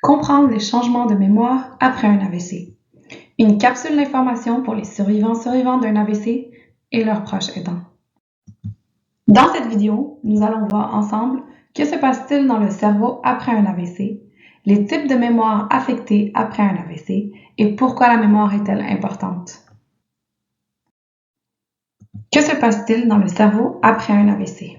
Comprendre les changements de mémoire après un AVC. Une capsule d'information pour les survivants d'un AVC et leurs proches aidants. Dans cette vidéo, nous allons voir ensemble que se passe-t-il dans le cerveau après un AVC, les types de mémoire affectés après un AVC et pourquoi la mémoire est-elle importante. Que se passe-t-il dans le cerveau après un AVC?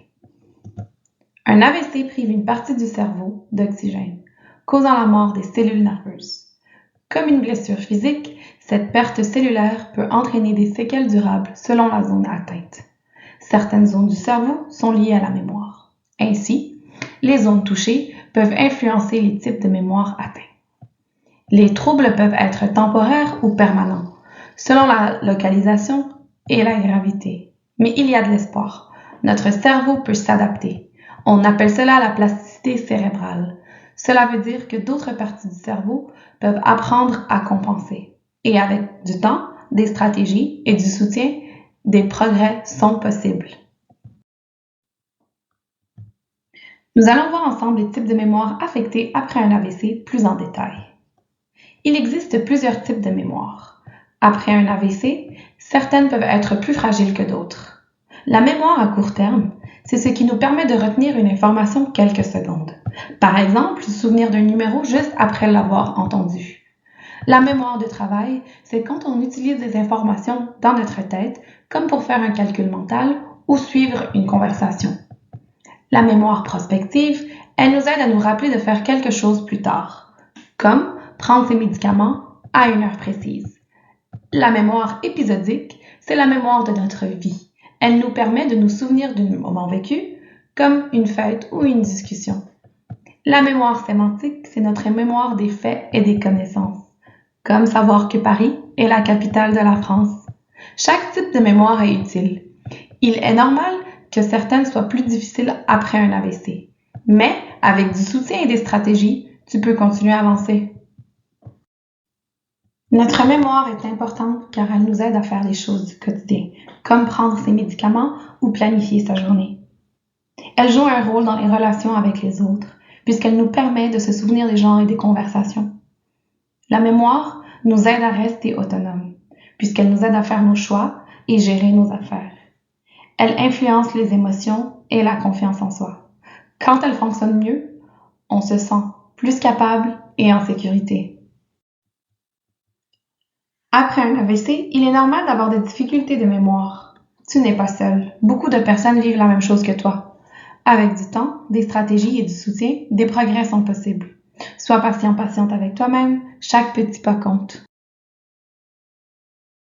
Un AVC prive une partie du cerveau d'oxygène, causant la mort des cellules nerveuses. Comme une blessure physique, cette perte cellulaire peut entraîner des séquelles durables selon la zone atteinte. Certaines zones du cerveau sont liées à la mémoire. Ainsi, les zones touchées peuvent influencer les types de mémoire atteints. Les troubles peuvent être temporaires ou permanents, selon la localisation et la gravité. Mais il y a de l'espoir. Notre cerveau peut s'adapter. On appelle cela la plasticité cérébrale. Cela veut dire que d'autres parties du cerveau peuvent apprendre à compenser. Et avec du temps, des stratégies et du soutien, des progrès sont possibles. Nous allons voir ensemble les types de mémoire affectés après un AVC plus en détail. Il existe plusieurs types de mémoire. Après un AVC, certaines peuvent être plus fragiles que d'autres. La mémoire à court terme, c'est ce qui nous permet de retenir une information quelques secondes. Par exemple, se souvenir d'un numéro juste après l'avoir entendu. La mémoire de travail, c'est quand on utilise des informations dans notre tête, comme pour faire un calcul mental ou suivre une conversation. La mémoire prospective, elle nous aide à nous rappeler de faire quelque chose plus tard, comme prendre ses médicaments à une heure précise. La mémoire épisodique, c'est la mémoire de notre vie. Elle nous permet de nous souvenir d'un moment vécu, comme une fête ou une discussion. La mémoire sémantique, c'est notre mémoire des faits et des connaissances, comme savoir que Paris est la capitale de la France. Chaque type de mémoire est utile. Il est normal que certaines soient plus difficiles après un AVC, mais avec du soutien et des stratégies, tu peux continuer à avancer. Notre mémoire est importante car elle nous aide à faire des choses du quotidien, comme prendre ses médicaments ou planifier sa journée. Elle joue un rôle dans les relations avec les autres, puisqu'elle nous permet de se souvenir des gens et des conversations. La mémoire nous aide à rester autonomes, puisqu'elle nous aide à faire nos choix et gérer nos affaires. Elle influence les émotions et la confiance en soi. Quand elle fonctionne mieux, on se sent plus capable et en sécurité. Après un AVC, il est normal d'avoir des difficultés de mémoire. Tu n'es pas seul. Beaucoup de personnes vivent la même chose que toi. Avec du temps, des stratégies et du soutien, des progrès sont possibles. Sois patiente avec toi-même, chaque petit pas compte.